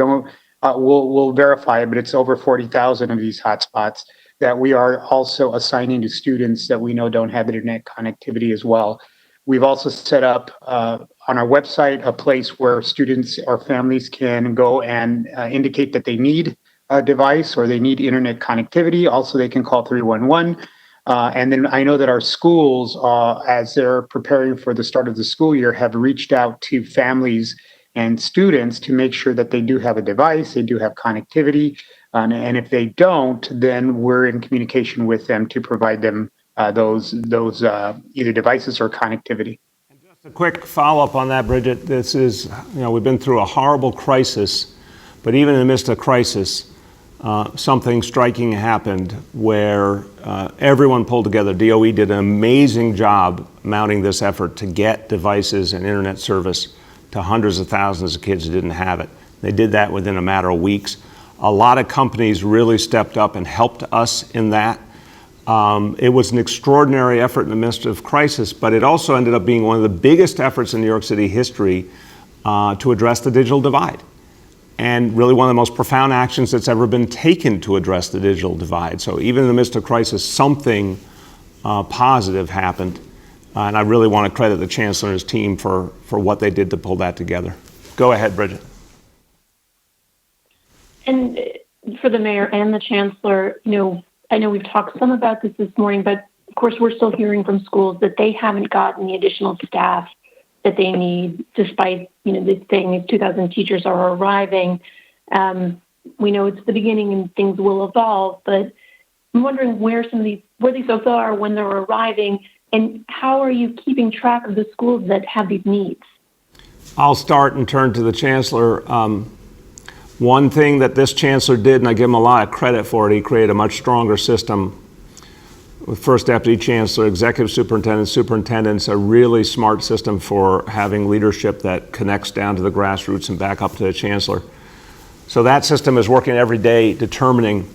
we'll verify it, but it's over 40,000 of these hotspots that we are also assigning to students that we know don't have internet connectivity as well. We've also set up on our website a place where students or families can go and indicate that they need a device or they need internet connectivity. Also, they can call 311. And then I know that our schools, as they're preparing for the start of the school year, have reached out to families and students to make sure that they do have a device, they do have connectivity. And if they don't, then we're in communication with them to provide them those either devices or connectivity. And just a quick follow-up on that, Bridget. This is, we've been through a horrible crisis, But even in the midst of crisis, something striking happened where everyone pulled together. DOE did an amazing job mounting this effort to get devices and internet service to hundreds of thousands of kids who didn't have it. They did that within a matter of weeks. A lot of companies really stepped up and helped us in that. It was an extraordinary effort in the midst of crisis, but it also ended up being one of the biggest efforts in New York City history to address the digital divide. And really one of the most profound actions that's ever been taken to address the digital divide. So even in the midst of crisis, something positive happened. And I really want to credit the Chancellor and his team for what they did to pull that together. Go ahead, Bridget. And for the mayor and the chancellor, I know we've talked some about this morning, but of course we're still hearing from schools that they haven't gotten the additional staff that they need, despite, this saying 2,000 teachers are arriving. We know it's the beginning and things will evolve, but I'm wondering where these folks are when they're arriving, and how are you keeping track of the schools that have these needs? I'll start and turn to the Chancellor. One thing that this Chancellor did, and I give him a lot of credit for it, he created a much stronger system with First Deputy Chancellor, Executive Superintendent, Superintendents, a really smart system for having leadership that connects down to the grassroots and back up to the Chancellor. So that system is working every day determining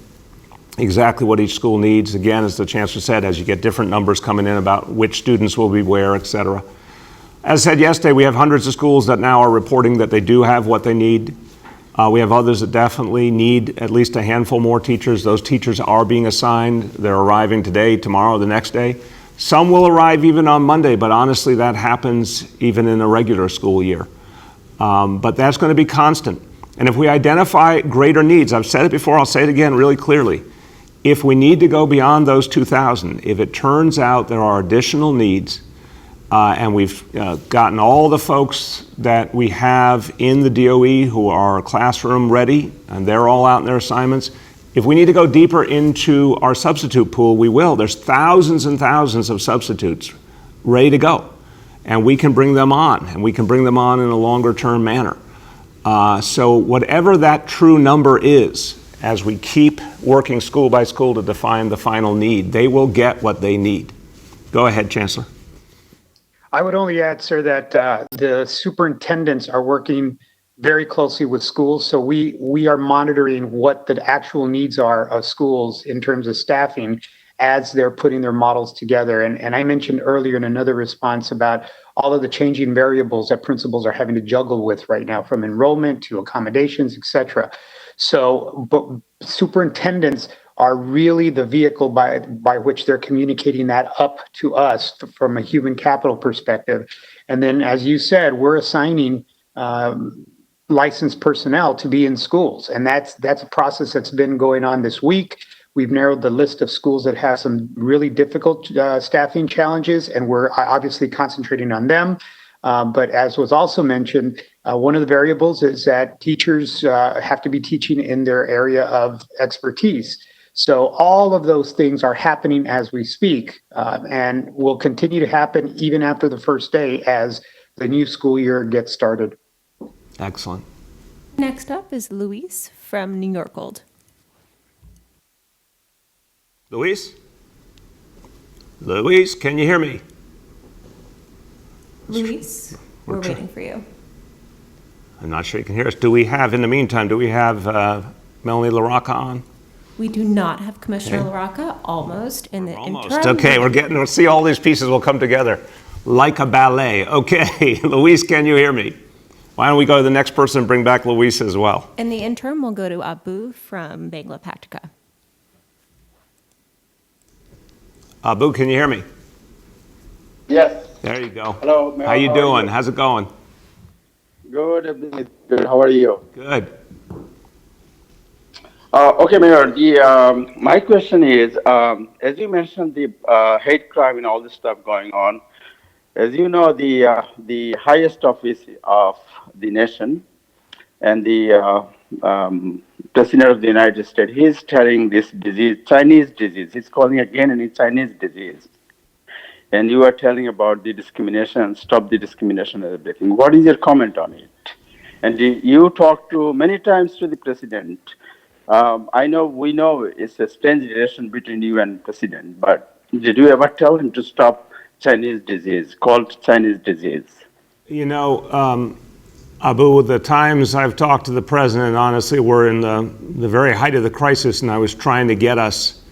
exactly what each school needs. Again, as the Chancellor said, as you get different numbers coming in about which students will be where, et cetera. As I said yesterday, we have hundreds of schools that now are reporting that they do have what they need. We have others that definitely need at least a handful more teachers. Those teachers are being assigned. They're arriving today, tomorrow, the next day. Some will arrive even on Monday, but honestly, that happens even in a regular school year. But that's going to be constant. And if we identify greater needs, I've said it before, I'll say it again really clearly. If we need to go beyond those 2,000, if it turns out there are additional needs, and we've gotten all the folks that we have in the DOE who are classroom ready, and they're all out in their assignments. If we need to go deeper into our substitute pool, we will. There's thousands and thousands of substitutes ready to go. And we can bring them on, and we can bring them on in a longer term manner. So whatever that true number is, as we keep working school by school to define the final need, they will get what they need. Go ahead, Chancellor. I would only add, sir, that the superintendents are working very closely with schools. So we are monitoring what the actual needs are of schools in terms of staffing as they're putting their models together. And I mentioned earlier in another response about all of the changing variables that principals are having to juggle with right now, from enrollment to accommodations, et cetera. So, but superintendents are really the vehicle by which they're communicating that up to us from a human capital perspective. And then, as you said, we're assigning licensed personnel to be in schools. And that's a process that's been going on this week. We've narrowed the list of schools that have some really difficult staffing challenges, and we're obviously concentrating on them. But as was also mentioned, one of the variables is that teachers have to be teaching in their area of expertise. So all of those things are happening as we speak, and will continue to happen even after the first day as the new school year gets started. Excellent. Next up is Luis from New York Old. Luis? Luis, can you hear me? Luis, we're waiting for you. I'm not sure you can hear us. In the meantime, do we have Melanie LaRocca on? We do not have Commissioner LaRocca, almost, in the Almost. interim. Okay, we'll see all these pieces will come together like a ballet. Okay, Luis, can you hear me? Why don't we go to the next person and bring back Luis as well? In the interim, we'll go to Abu from Bangla Paktika. Abu, can you hear me? Yes. There you go. Hello, Mayor. How you doing? How's it going? Good. Good. How are you? Good. Okay, Mayor. My question is, as you mentioned, the hate crime and all this stuff going on. As you know, the highest office of the nation and the President of the United States, he's telling this disease, Chinese disease. He's calling again a Chinese disease. And you are telling about the discrimination, stop the discrimination and everything. What is your comment on it? And you talked to many times to the president. We know it's a strange relation between you and president, but did you ever tell him to stop Chinese disease, called Chinese disease? You know, Abu, the times I've talked to the president, honestly, were in the very height of the crisis, and I was trying to get us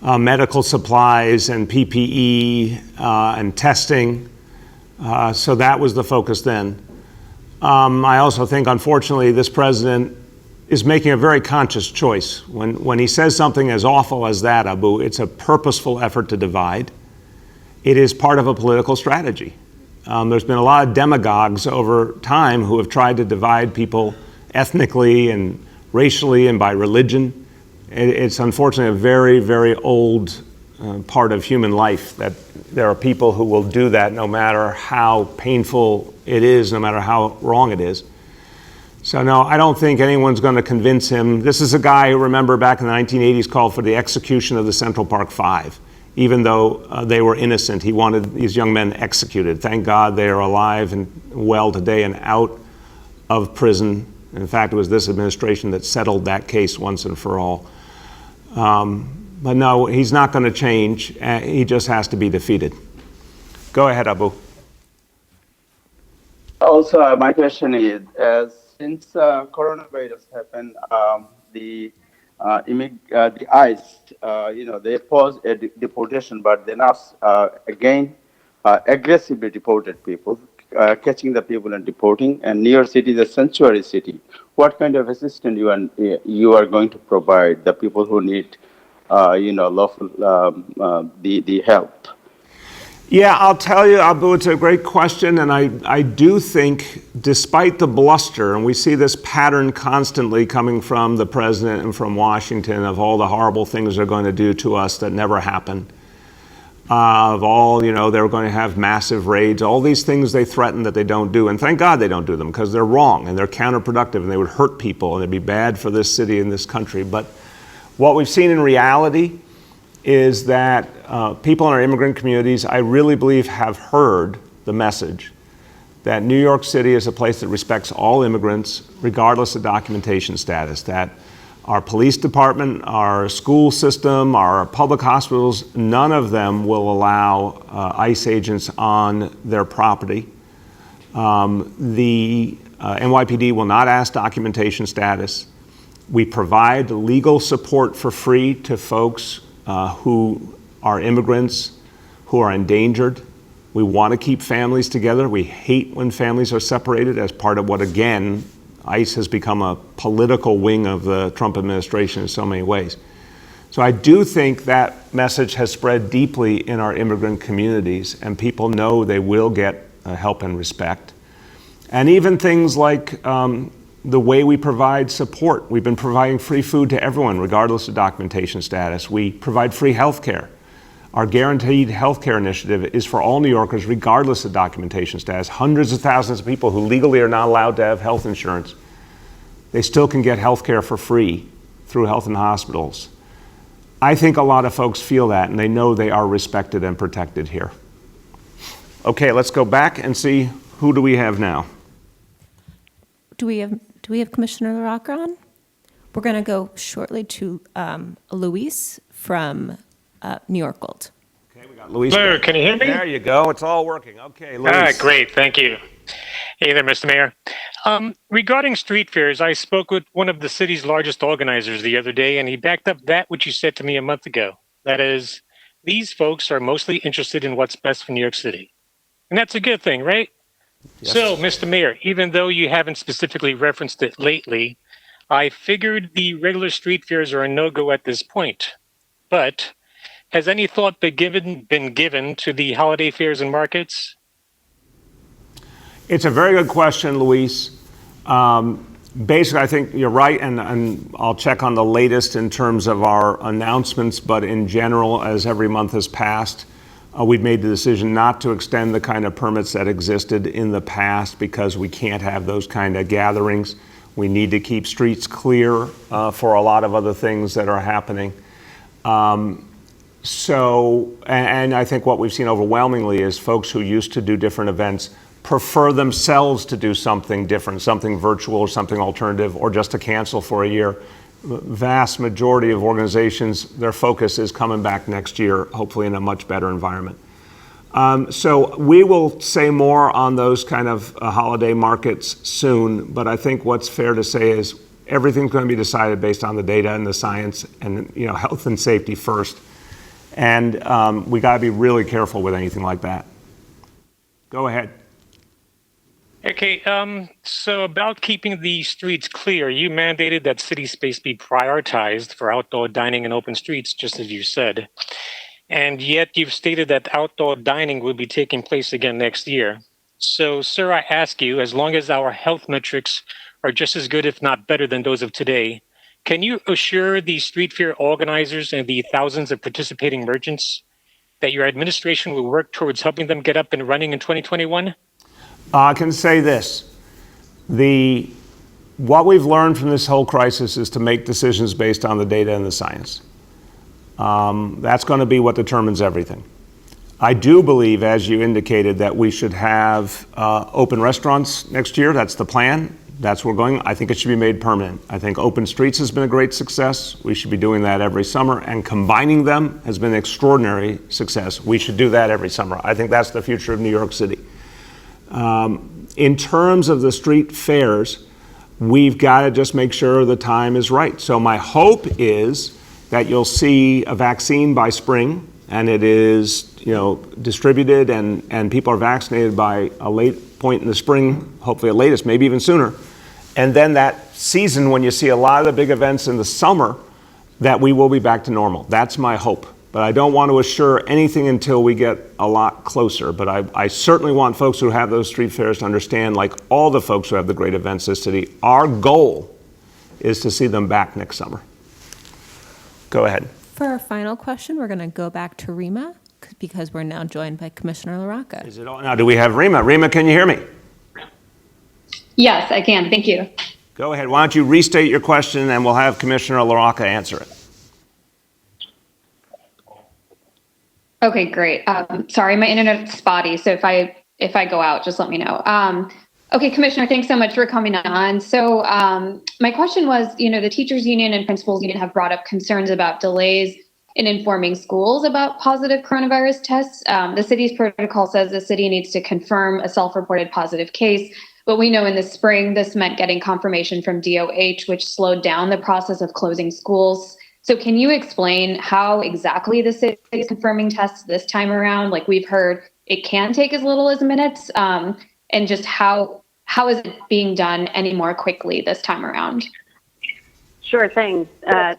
medical supplies and PPE and testing. So that was the focus then. I also think, unfortunately, this president is making a very conscious choice. When he says something as awful as that, Abu, it's a purposeful effort to divide. It is part of a political strategy. There's been a lot of demagogues over time who have tried to divide people ethnically and racially and by religion. It's unfortunately a very, very old part of human life that there are people who will do that no matter how painful it is, no matter how wrong it is. So no, I don't think anyone's going to convince him. This is a guy who, remember, back in the 1980s called for the execution of the Central Park Five. Even though they were innocent, he wanted these young men executed. Thank God they are alive and well today and out of prison. In fact, it was this administration that settled that case once and for all. But no, he's not going to change. He just has to be defeated. Go ahead, Abu. Also, my question is, since coronavirus happened, the ICE, they paused a deportation, but they now again aggressively deported people, catching the people and deporting. And New York City is a sanctuary city. What kind of assistance you are going to provide the people who need, lawful the help? Yeah, I'll tell you, Abu, it's a great question, and I do think, despite the bluster, and we see this pattern constantly coming from the president and from Washington of all the horrible things they're going to do to us that never happen, of all, they're going to have massive raids, all these things they threaten that they don't do, and thank God they don't do them, because they're wrong, and they're counterproductive, and they would hurt people, and it'd be bad for this city and this country. But what we've seen in reality is that people in our immigrant communities, I really believe, have heard the message that New York City is a place that respects all immigrants, regardless of documentation status, that our police department, our school system, our public hospitals, none of them will allow ICE agents on their property. The NYPD will not ask documentation status. We provide legal support for free to folks who are immigrants, who are endangered. We want to keep families together. We hate when families are separated as part of what, again, ICE has become a political wing of the Trump administration in so many ways. So I do think that message has spread deeply in our immigrant communities, and people know they will get help and respect. And even things like the way we provide support. We've been providing free food to everyone, regardless of documentation status. We provide free health care. Our Guaranteed Health Care initiative is for all New Yorkers, regardless of documentation status. Hundreds of thousands of people who legally are not allowed to have health insurance, they still can get health care for free through health and hospitals. I think a lot of folks feel that, and they know they are respected and protected here. Okay, let's go back and see, who do we have now? Do we have Commissioner LaRocca on? We're going to go shortly to Luis from New York Gold. Okay, we got Luis. Hello, can you hear me? There you go. It's all working. Okay, Luis. Great. Thank you. Hey there, Mr. Mayor. Regarding street fairs, I spoke with one of the city's largest organizers the other day, and he backed up that which you said to me a month ago. That is, these folks are mostly interested in what's best for New York City. And that's a good thing, right? Yes. So, Mr. Mayor, even though you haven't specifically referenced it lately, I figured the regular street fairs are a no-go at this point. But has any thought been given to the holiday fairs and markets? It's a very good question, Luis. Basically, I think you're right, and I'll check on the latest in terms of our announcements, but in general, as every month has passed, we've made the decision not to extend the kind of permits that existed in the past because we can't have those kind of gatherings. We need to keep streets clear for a lot of other things that are happening. And I think what we've seen overwhelmingly is folks who used to do different events prefer themselves to do something different, something virtual or something alternative, or just to cancel for a year. The vast majority of organizations, their focus is coming back next year, hopefully in a much better environment. So we will say more on those kind of holiday markets soon, but I think what's fair to say is everything's going to be decided based on the data and the science and, you know, health and safety first. And we got to be really careful with anything like that. Go ahead. Okay, so about keeping the streets clear, you mandated that city space be prioritized for outdoor dining and open streets, just as you said. And yet you've stated that outdoor dining will be taking place again next year. So, sir, I ask you, as long as our health metrics are just as good, if not better than those of today, can you assure the street fair organizers and the thousands of participating merchants that your administration will work towards helping them get up and running in 2021? I can say this. What we've learned from this whole crisis is to make decisions based on the data and the science. That's going to be what determines everything. I do believe, as you indicated, that we should have open restaurants next year. That's the plan. That's where we're going. I think it should be made permanent. I think open streets has been a great success. We should be doing that every summer, and combining them has been an extraordinary success. We should do that every summer. I think that's the future of New York City. In terms of the street fairs, we've got to just make sure the time is right. So my hope is that you'll see a vaccine by spring, and it is, you know, distributed and people are vaccinated by a late point in the spring, hopefully at latest, maybe even sooner. And then that season when you see a lot of the big events in the summer, that we will be back to normal. That's my hope. But I don't want to assure anything until we get a lot closer. But I certainly want folks who have those street fairs to understand, like all the folks who have the great events this city, our goal is to see them back next summer. Go ahead. For our final question, we're going to go back to Rima because we're now joined by Commissioner LaRocca. Is it all? Now, do we have Rima? Rima, can you hear me? Yes, I can. Thank you. Go ahead. Why don't you restate your question and we'll have Commissioner LaRocca answer it. Okay, great. Sorry, my internet's spotty, so if I go out, just let me know. Okay, Commissioner, thanks so much for coming on. So my question was, you know, the teachers union and principals union have brought up concerns about delays in informing schools about positive coronavirus tests. The city's protocol says the city needs to confirm a self-reported positive case, but we know in the spring this meant getting confirmation from DOH, which slowed down the process of closing schools. So can you explain how exactly the city is confirming tests this time around? Like we've heard it can take as little as minutes, and just how is it being done any more quickly this time around? Sure, thanks.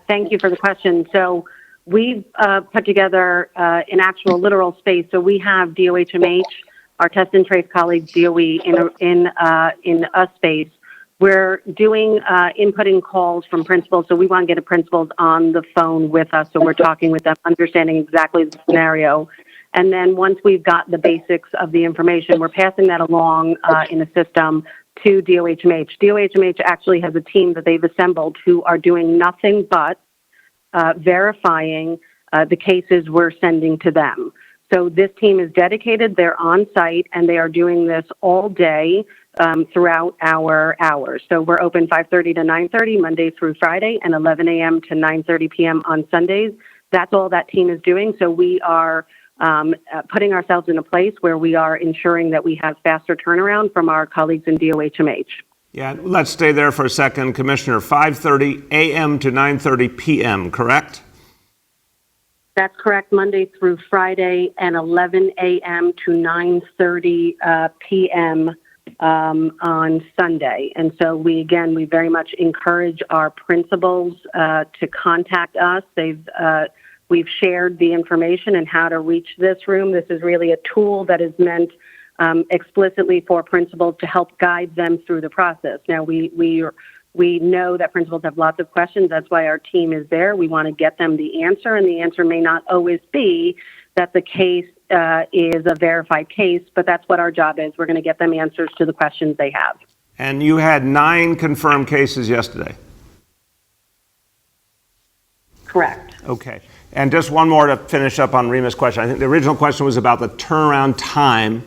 Thank you for the question. So we've put together an actual literal space. So we have DOHMH, our test and trace colleagues, DOE, in a space. We're doing inputting calls from principals, so we want to get the principals on the phone with us, so we're talking with them, understanding exactly the scenario. And then once we've got the basics of the information, we're passing that along in a system to DOHMH. DOHMH actually has a team that they've assembled who are doing nothing but verifying the cases we're sending to them. So this team is dedicated, they're on site, and they are doing this all day throughout our hours. So we're open 5:30 to 9:30, Monday through Friday, and 11 a.m. to 9:30 p.m. on Sundays. That's all that team is doing. So we are putting ourselves in a place where we are ensuring that we have faster turnaround from our colleagues in DOHMH. Yeah, let's stay there for a second. Commissioner, 5:30 a.m. to 9:30 p.m., correct? That's correct, Monday through Friday, and 11 a.m. to 9:30 p.m. On Sunday. And so we very much encourage our principals to contact us. We've shared the information and how to reach this room. This is really a tool that is meant explicitly for principals to help guide them through the process. Now, we know that principals have lots of questions. That's why our team is there. We want to get them the answer, and the answer may not always be that the case is a verified case, but that's what our job is. We're going to get them answers to the questions they have. And you had 9 confirmed cases yesterday. Correct. Okay. And just one more to finish up on Rima's question. I think the original question was about the turnaround time.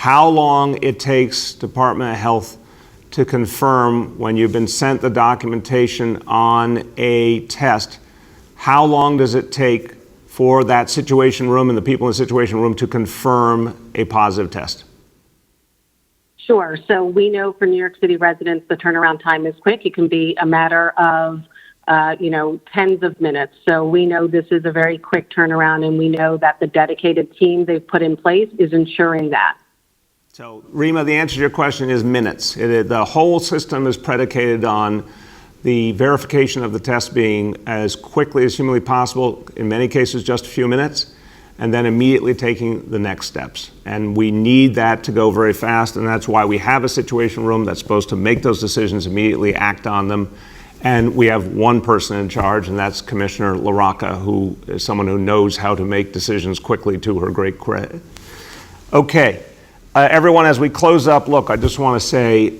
how long it takes Department of Health to confirm when you've been sent the documentation on a test, how long does it take for that situation room and the people in the situation room to confirm a positive test? Sure. So we know for New York City residents, the turnaround time is quick. It can be a matter of, tens of minutes. So we know this is a very quick turnaround, and we know that the dedicated team they've put in place is ensuring that. So, Rima, the answer to your question is minutes. The whole system is predicated on the verification of the test being as quickly as humanly possible, in many cases just a few minutes, and then immediately taking the next steps. And we need that to go very fast, and that's why we have a situation room that's supposed to make those decisions, immediately act on them. And we have one person in charge, and that's Commissioner LaRocca, who is someone who knows how to make decisions quickly, to her great credit. Okay, everyone, as we close up, look, I just want to say,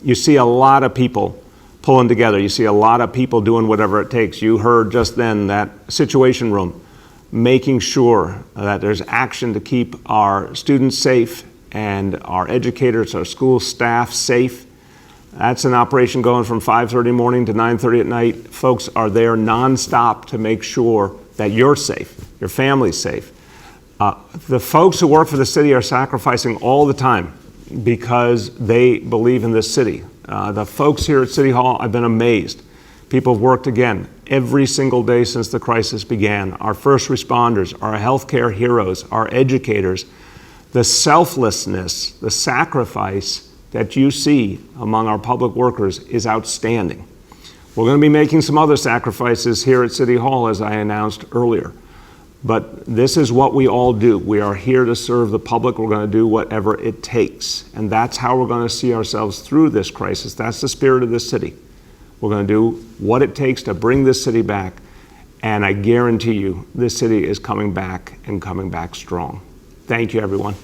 you see a lot of people pulling together. You see a lot of people doing whatever it takes. You heard just then that situation room, making sure that there's action to keep our students safe and our educators, our school staff safe. That's an operation going from 5:30 morning to 9:30 at night. Folks are there nonstop to make sure that you're safe, your family's safe. The folks who work for the city are sacrificing all the time because they believe in this city. The folks here at City Hall, I've been amazed. People have worked again every single day since the crisis began. Our first responders, our healthcare heroes, our educators, the selflessness, the sacrifice that you see among our public workers is outstanding. We're going to be making some other sacrifices here at City Hall, as I announced earlier. But this is what we all do. We are here to serve the public. We're going to do whatever it takes. And that's how we're going to see ourselves through this crisis. That's the spirit of this city. We're going to do what it takes to bring this city back. And I guarantee you, this city is coming back and coming back strong. Thank you, everyone.